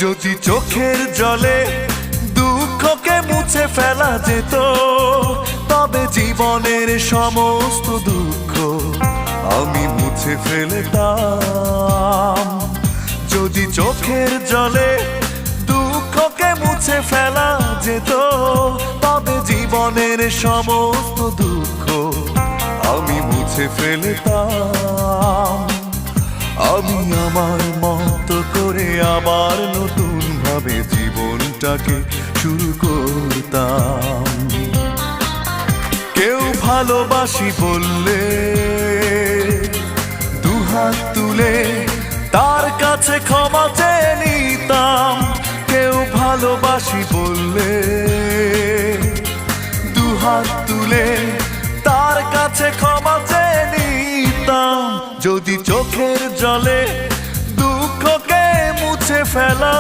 যদি চোখের জলে দুঃখকে মুছে ফেলা যেত, তবে জীবনের সমস্ত দুঃখ আমি মুছে ফেলতাম। যদি চোখের জলে দুঃখকে মুছে ফেলা যেত, তবে জীবনের সমস্ত দুঃখ আমি মুছে ফেলতাম। আমি আমার মতো করে আবার নতুন ভাবে জীবনটাকে শুরু করতাম। কেউ ভালোবাসি বললে দুহাত তুলে তার কাছে ক্ষমা চেয়ে নিতাম। কেউ ভালোবাসি বললে দুহাত তুলে তার কাছে ক্ষমা চেয়ে নিতাম। যদি চোখের জলে দুঃখকে মুছে ফেলা